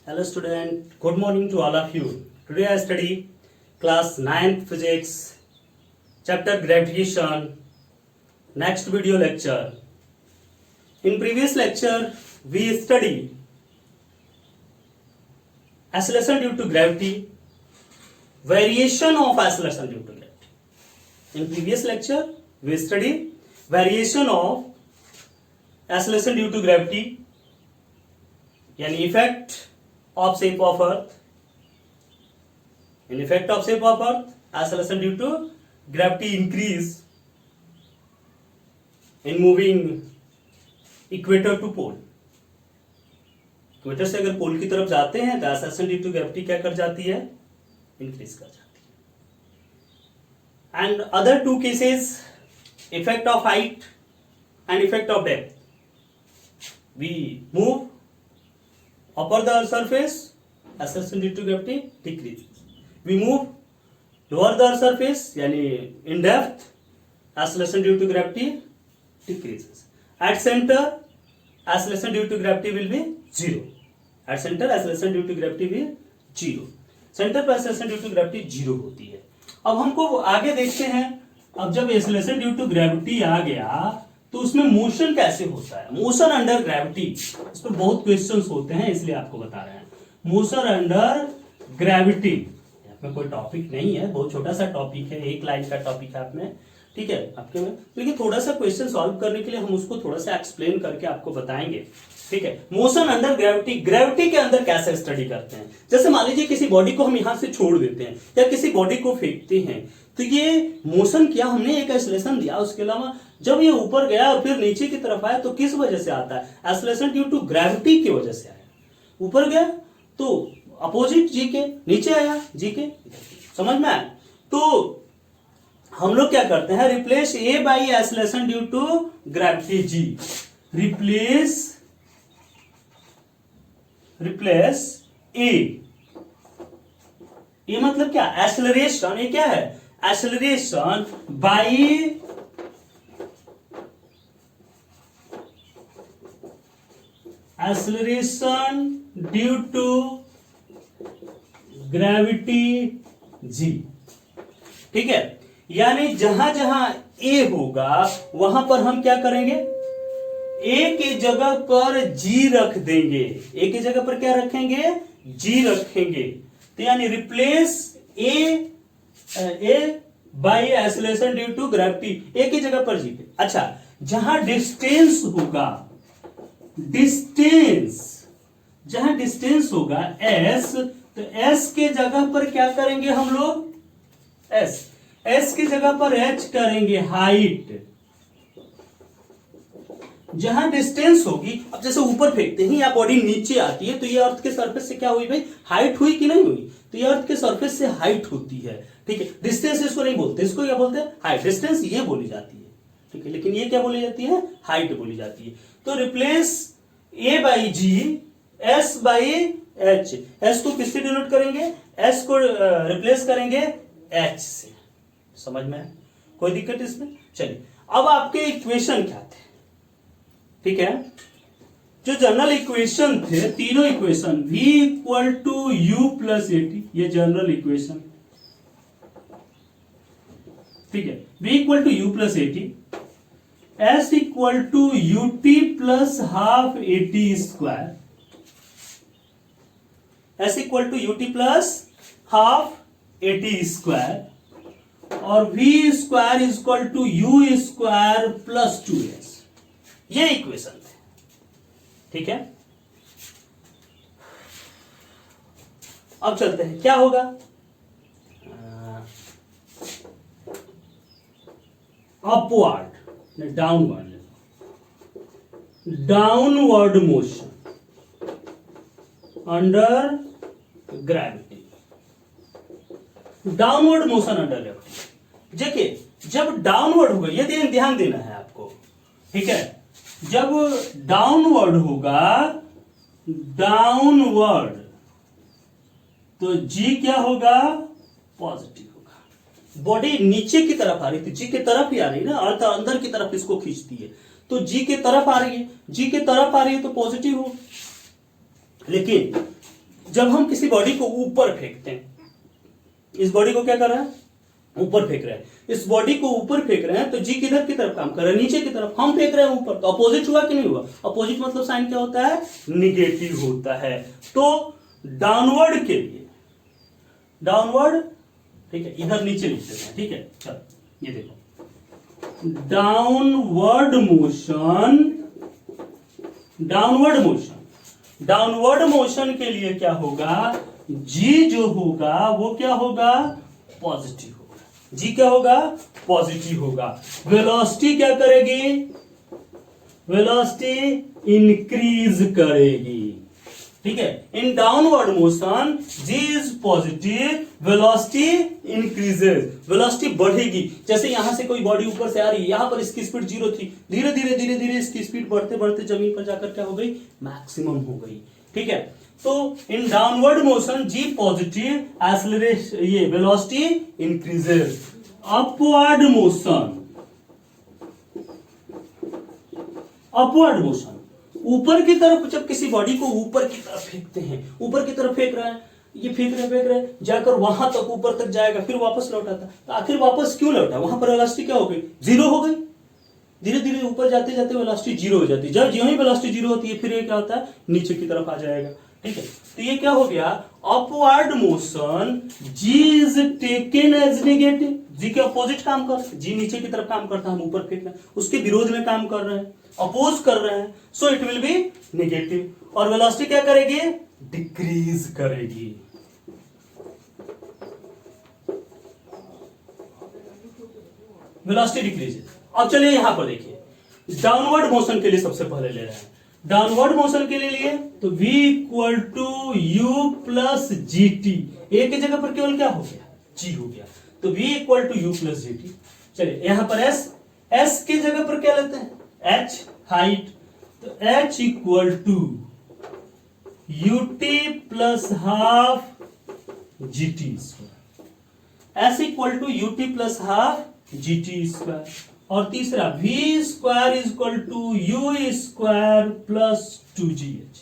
Hello student, good morning to all of you. Today I study class 9th physics, chapter gravitation, next video lecture. In previous lecture we studied acceleration due to gravity, variation of acceleration due to gravity. In previous lecture we studied variation of acceleration due to gravity, yani effect of shape of earth. In effect of shape of earth, acceleration due to gravity increase in moving equator to pole. Equator से अगर पोल की तरफ जाते हैं तो acceleration due to gravity क्या कर जाती है? इंक्रीज कर जाती है. And other two cases, effect of height and effect of depth. We move upper the surface, acceleration due to gravity decreases. We move lower the surface, यानी in depth, acceleration due to gravity decreases. At center, acceleration due to gravity will be zero. At center, acceleration due to gravity will be zero. Center पर acceleration due to gravity zero होती है. अब हमको आगे देखते हैं. अब जब acceleration due to gravity आ गया तो उसमें मोशन कैसे होता है. मोशन अंडर ग्रेविटी, इसमें बहुत क्वेश्चंस होते हैं इसलिए आपको बता रहे हैं. मोशन अंडर ग्रेविटी में कोई टॉपिक नहीं है, बहुत छोटा सा टॉपिक है, एक लाइन का टॉपिक है आप में, ठीक है आपके में, लेकिन थोड़ा सा क्वेश्चन सॉल्व करने के लिए हम उसको थोड़ा सा एक्सप्लेन करके आपको बताएंगे. ठीक है, मोशन अंडर ग्रेविटी, ग्रेविटी के अंदर कैसे स्टडी करते हैं. जैसे मान लीजिए किसी बॉडी को हम यहां से छोड़ देते हैं या किसी बॉडी को फेंकते हैं तो ये मोशन किया, हमने एक एक्सेलरेशन दिया, उसके अलावा जब ये ऊपर गया और फिर नीचे की तरफ आया तो किस वजह से आता है? एक्सेलरेशन ड्यू टू ग्रेविटी की वजह से आया. ऊपर गया तो अपोजिट जी के, नीचे आया जी के, समझ में आया. तो हम लोग क्या करते हैं, replace A by acceleration due to gravity g. Replace a मतलब क्या? एक्सेलरेशन. ये क्या है? Acceleration by acceleration due to gravity g. ठीक है, यानी जहां जहां ए होगा वहां पर हम क्या करेंगे, ए की जगह पर जी रख देंगे. ए की जगह पर क्या रखेंगे? जी रखेंगे. तो यानी replace A by acceleration due to gravity, a की जगह पर जी पे. अच्छा, जहां डिस्टेंस होगा, जहां डिस्टेंस होगा एस, तो एस के जगह पर क्या करेंगे हम लोग? एस की जगह पर एच करेंगे हाइट. जहां डिस्टेंस होगी, अब जैसे ऊपर फेंकते हैं या बॉडी नीचे आती है तो ये अर्थ के सरफेस से क्या हुई भाई? हाइट हुई कि नहीं हुई? तो ये अर्थ के सरफेस से हाइट होती है. ठीक है, डिस्टेंस इसको नहीं बोलते, इसको क्या बोलते हैं? हाइट. डिस्टेंस ये बोली जाती है, ठीक है, लेकिन ये क्या बोली जाती है? हाइट बोली जाती है. तो replace A by G, S by H. S को किससे डिनोट करेंगे? एस को रिप्लेस करेंगे एच से. समझ में? कोई दिक्कत इसमें? चलिए, अब आपके इक्वेशन क्या थे? ठीक है, जो जनरल इक्वेशन थे, तीनों equation, v equal to you plus A T, ये जनरल इक्वेशन. ठीक है, v equal to you plus A T, s equal to U T plus half A T square, s equal to U T plus half A T square, और v square is equal to U square plus 2s. ये equation थे. ठीक है, अब चलते हैं, क्या होगा? Upward, downward motion under gravity. Downward motion under gravity. देखिए, जब डाउनवर्ड होगा, ये ध्यान देना है आपको. ठीक है, जब डाउनवर्ड होगा, डाउनवर्ड, तो जी क्या होगा? पॉजिटिव होगा. बॉडी नीचे की तरफ आ रही थी, जी की तरफ ही आ रही है ना, अर्थ अंदर की तरफ इसको खींचती है, तो जी की तरफ आ रही है, जी की तरफ आ रही है तो पॉजिटिव हो. लेकिन जब हम किसी बॉडी को ऊपर फेंकते हैं, इस बॉडी को क्या कर रहे हैं, ऊपर फेंक रहे हैं, इस बॉडी को ऊपर फेंक रहे हैं, तो जी किधर की तरफ काम कर रहा है, नीचे की तरफ। हम फेंक रहे हैं ऊपर, तो अपोजिट हुआ कि नहीं हुआ? अपोजिट मतलब साइन क्या होता है, निगेटिव होता है। तो डाउनवर्ड के लिए, डाउनवर्ड, ठीक है, इधर नीचे लिख देते हैं, ठीक है। चलो ये देखो, downward motion, downward motion, downward motion के लिए क्या होगा, जी जो होगा वो क्या होगा, पॉजिटिव होगा। जी क्या होगा, पॉजिटिव होगा। वेलोसिटी क्या करेगी, वेलोसिटी इंक्रीज करेगी, ठीक है। In downward motion G is positive, velocity increases, velocity बढ़ेगी। जैसे यहां से कोई बॉडी ऊपर से आ रही है, यहां पर इसकी स्पीड 0 थी, धीरे धीरे धीरे धीरे इसकी स्पीड बढ़ते बढ़ते जमीन पर जाकर क्या हो गई, मैक्सिमम हो गई, ठीक है। तो in downward motion g positive, acceleration, ये velocity increases. Upward motion, upward motion, ऊपर की तरफ, जब किसी बॉडी को ऊपर की तरफ फेंकते हैं, ऊपर की तरफ फेंक रहा है, ये फेंक रहे जाकर वहां तक ऊपर तक जाएगा, फिर वापस लौटाता। तो आखिर वापस क्यों लौटा, वहां पर वेलोसिटी क्या हो गई, 0 हो गई। धीरे धीरे ऊपर जाते जाते वेलोसिटी 0 हो जाती है। जब जो ही वेलोसिटी 0 होती है, फिर ये क्या होता है, नीचे की तरफ आ जाएगा, ठीक है। तो ये क्या हो गया, upward motion, G is taken as negative, G के अपोजिट काम कर, जी नीचे की तरफ काम करता है, हम ऊपर फेंकना, उसके विरोध में काम कर रहे हैं, अपोज कर रहे हैं, so it will be negative. और वेलोसिटी क्या करेगी, डिक्रीज करेगी। Velocity decrease. अब चलिए यहां पर देखिए, डाउनवर्ड मोशन के लिए सबसे पहले ले रहे हैं, डाउनवर्ड मोशन के लिए तो v equal to you plus ji t, a की जगह पर केवल क्या हो गया, g हो गया, तो v equal to you plus ji T. चलिए यहां पर s की जगह पर क्या लेते हैं, h हाइट, तो h equal to U T plus half G T square, s equal to U T plus half G T square. और तीसरा v square is equal to U square plus 2gh,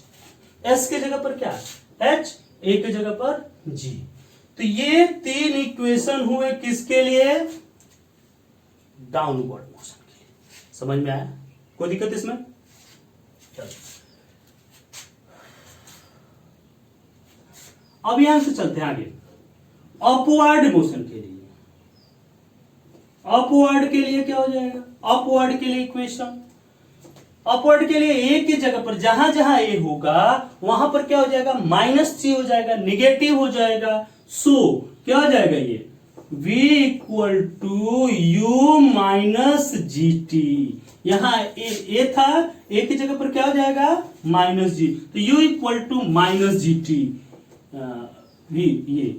s के जगह पर क्या है h, a के जगह पर g। तो ये 3 इक्वेशन हुए किसके लिए, डाउनवर्ड मोशन के लिए। समझ में आया, कोई दिक्कत इसमें? चलो अब यहां से चलते हैं आगे, अपवर्ड मोशन के लिए। अपवर्ड के लिए क्या हो जाएगा, अपवर्ड के लिए इक्वेशन, अपवर्ड के लिए ए की जगह पर जहां जहां ए होगा वहां पर क्या हो जाएगा, माइनस सी हो जाएगा, निगेटिव हो जाएगा। सो क्या हो जाएगा, ये v equal to U minus G T, यहां ए था, ए की जगह पर क्या हो जाएगा, माइनस जी, तो u equal to minus G T v, ये,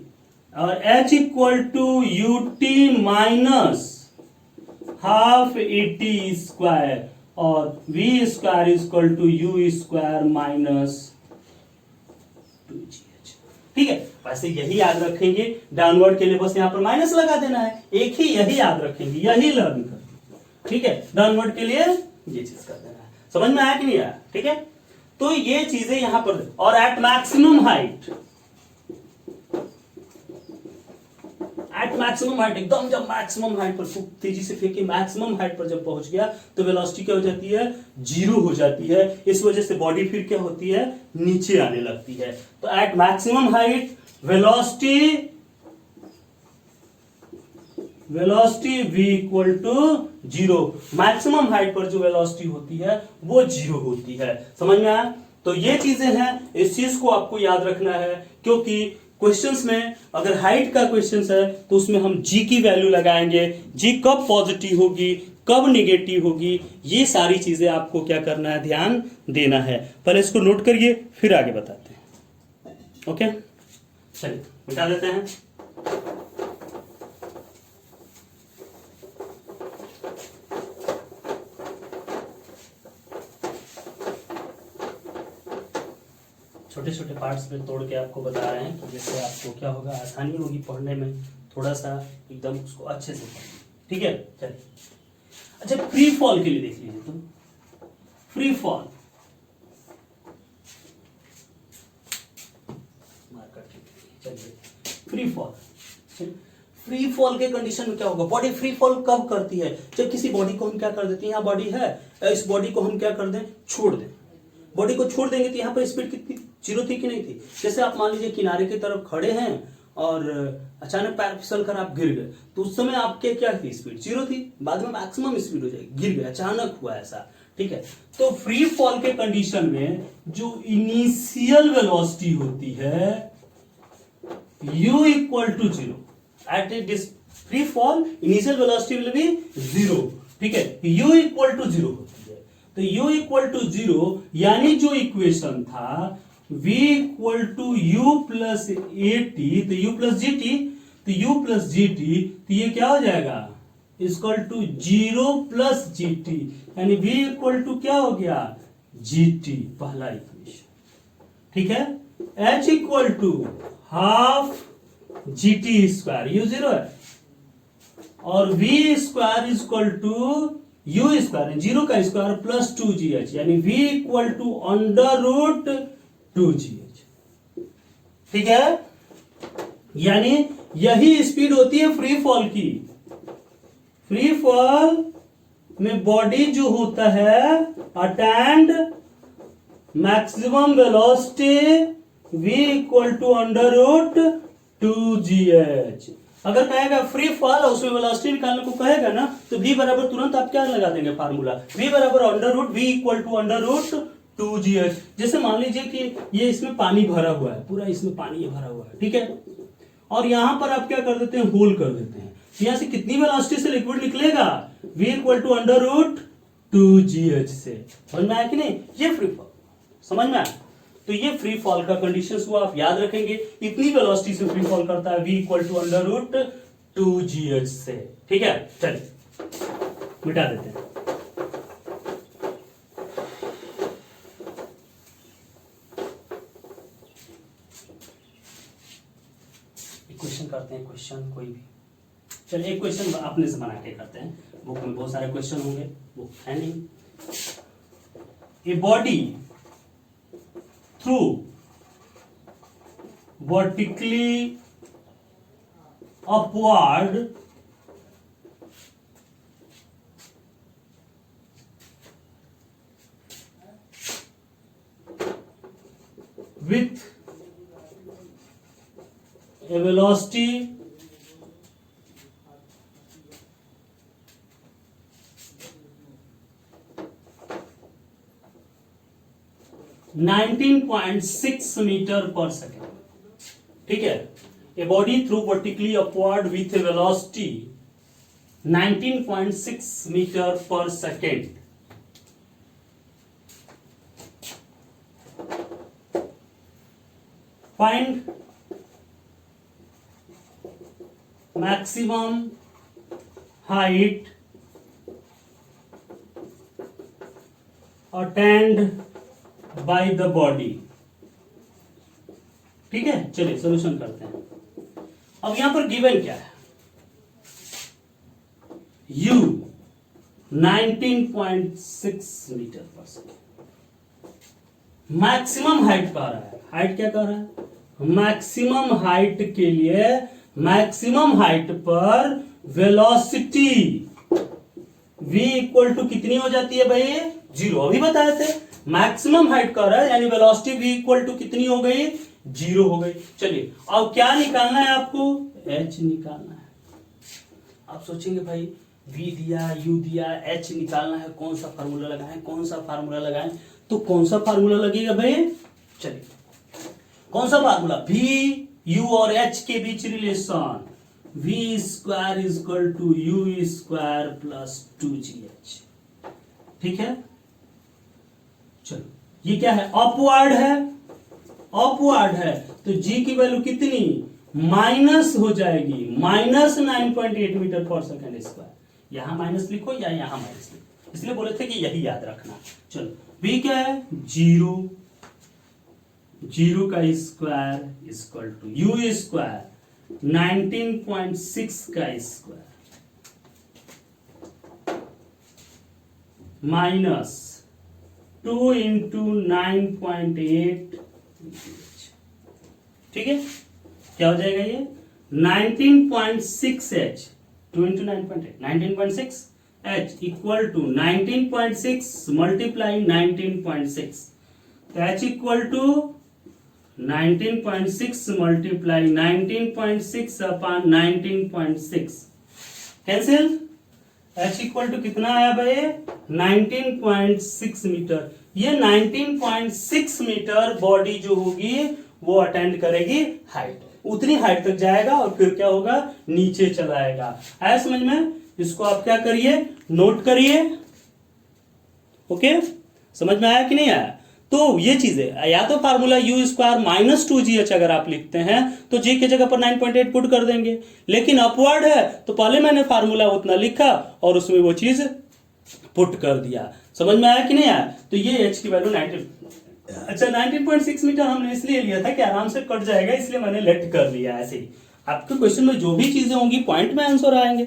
और h equal to U T minus half A T square, और v square is equal to U square minus 2gh, ठीक है। वैसे यही याद रखेंगे, डाउनवर्ड के लिए बस यहां पर माइनस लगा देना है, एक ही यही याद रखेंगे, यही लर्न करेंगे, ठीक है। डाउनवर्ड के लिए ये चीज कर देना है। समझ में आया कि नहीं आया, ठीक है। तो ये चीजें यहां पर, और at maximum height, at maximum height, एकदम जब मैक्सिमम हाइट पर खूब तेजी से फेंके, मैक्सिमम हाइट पर जब पहुंच गया तो वेलोसिटी क्या हो जाती है, 0 हो जाती है। इस वजह से बॉडी फिर क्या होती है, नीचे आने लगती है। तो at maximum height velocity, velocity v equal to 0, maximum height पर जो वेलोसिटी होती है वो 0 होती है। समझ में आया? तो ये चीजें हैं, इस चीज को आपको याद रखना है, क्योंकि क्वेश्चंस में अगर हाइट का क्वेश्चंस है तो उसमें हम जी की वैल्यू लगाएंगे, जी कब पॉजिटिव होगी, कब नेगेटिव होगी, ये सारी चीजें आपको क्या करना है, ध्यान देना है। पहले इसको नोट करिए, फिर आगे बताते हैं। ओके, चलिए मिटा देते हैं। छोटे छोटे पार्ट्स में तोड़ के आपको बता रहे हैं कि जैसे आपको क्या होगा, आसानी होगी पढ़ने में, थोड़ा सा एकदम उसको अच्छे से पढ़िए, ठीक है। चलिए, अच्छा फ्री फॉल के लिए देख लीजिए तुम, free fall, free fall. Free fall के कंडीशन में क्या होगा, बॉडी फ्री फॉल कब करती है, जब किसी बॉडी को हम क्या कर देते हैं, यहाँ बॉडी है, इस बॉडी को हम क्या कर दें, छोड़ दें। बॉडी को छोड़ देंगे तो यहाँ पर स्पीड कितनी, 0 थी कि नहीं थी। जैसे आप मान लीजिए किनारे की तरफ खड़े हैं और अचानक पैर फिसल कर आप गिर गए, तो उस समय आपके क्या थी, स्पीड 0 थी, बाद में मैक्सिमम स्पीड हो जाएगी, गिर गए, अचानक हुआ ऐसा, ठीक है। तो फ्री फॉल के कंडीशन में जो इनिशियल वेलोसिटी होती है u equal to 0, at a free fall initial velocity will be 0, ठीक है, u इक्वल टू 0 होती है। तो u इक्वल टू 0 यानी जो इक्वेशन था v equal to u plus A T, तो u प्लस जी टी, तो u प्लस जी टी, तो ये क्या हो जाएगा, equal to 0 plus ji T, यानी v इक्वल टू क्या हो गया, जी टी, पहला इक्वेशन, ठीक है। h equal to half G T square, u 0 है, और v square equal to u square, 0 का स्क्वायर प्लस 2gh, यानी v equal to under root 2gh, ठीक है। यानी यही स्पीड होती है फ्री फॉल की। फ्री फॉल में बॉडी जो होता है attend maximum velocity v equal to under root 2gh। अगर कहेगा फ्री फॉल और उसमें वेलोसिटी निकालने को कहेगा ना, तो v बराबर तुरंत आप क्या लगा देंगे फार्मूला, v बराबर under root v equal to under root 2gh। जैसे मान लीजिए कि ये इसमें पानी भरा हुआ है, पूरा इसमें पानी भरा हुआ है, ठीक है, और यहां पर आप क्या कर देते हैं, होल कर देते हैं, यहां से कितनी वेलोसिटी से लिक्विड निकलेगा, v equal to under root 2gh से। समझ में आया कि नहीं, ये फ्री फॉल समझ में आया। तो ये फ्री फॉल का कंडीशंस को आप याद रखेंगे, इतनी वेलोसिटी से फ्री फॉल करता है v equal to under root 2gh से, ठीक है। चलिए मिटा देते हैं। क्वेश्चन करते हैं, क्वेश्चन कोई भी, चलिए एक क्वेश्चन अपने से बना के करते हैं, बुक में बहुत सारे क्वेश्चन होंगे, बुक है नहीं। A body threw vertically upward with a velocity (19.6 metre per second), ठीक है। A body threw vertically upward with a velocity 19.6 metre per second, find maximum height attained by the body, ठीक है। चलिए solution करते हैं। अब यहां पर गिवन क्या है, u 19.6 metre per second, maximum height कह रहा है, हाइट क्या कह रहा है, मैक्सिमम हाइट के लिए मैक्सिमम हाइट पर वेलोसिटी v इक्वल टू कितनी हो जाती है भाई, 0, अभी बताए थे। मैक्सिमम हाइट कर रहा है यानी वेलोसिटी v इक्वल टू कितनी हो गई, 0 हो गई। चलिए अब क्या निकालना है आपको, h निकालना है। आप सोचेंगे भाई v दिया, u दिया, h निकालना है, कौन सा फार्मूला लगाएं, कौन सा फार्मूला लगाएं, तो कौन सा फार्मूला लगेगा भाई, चलिए कौन सा फार्मूला, v u और h के बीच relation, v square is equal to u square plus 2gh, ठीक है। चलो ये क्या है, अपवर्ड है, अपवर्ड है, तो g की वैल्यू कितनी, माइनस हो जाएगी, minus 9.8 metre per second square. यहां माइनस लिखो या यहां माइनस लिखो, इसलिए बोले थे कि यही याद रखना। चलो v क्या है, 0, 0 का square equal to u square 19.6 का स्क्वायर माइनस 2 इंटू 9.8, ठीक है। क्या हो जाएगा ये 19.6 H 2 into 9.8 19.6 H equal to 19.6 multiply 19.6 तो H equal to 19.6 multiply 19.6 upon 19.6 cancel H equal to कितना आया भाई 19.6 मीटर। ये 19.6 मीटर बॉडी जो होगी वो अटेंड करेगी हाइट, उतनी हाइट तक जाएगा और फिर क्या होगा नीचे चला आएगा। आया समझ में? इसको आप क्या करिए नोट करिए। ओके समझ में आया कि नहीं आया? तो ये चीजें या तो formula u square minus 2gh अगर आप लिखते हैं तो g की जगह पर 9.8 पुट कर देंगे, लेकिन अपवर्ड है तो पहले मैंने फार्मूला उतना लिखा और उसमें वो चीज पुट कर दिया। समझ में आया कि नहीं आया? तो ये h की वैल्यू 19 अच्छा 19.6 मीटर हमने इसलिए लिया था कि आराम से कट जाएगा, इसलिए मैंने लेट कर लिया ऐसे ही। आपके क्वेश्चन में जो भी चीजें होंगी पॉइंट में आंसर आएंगे।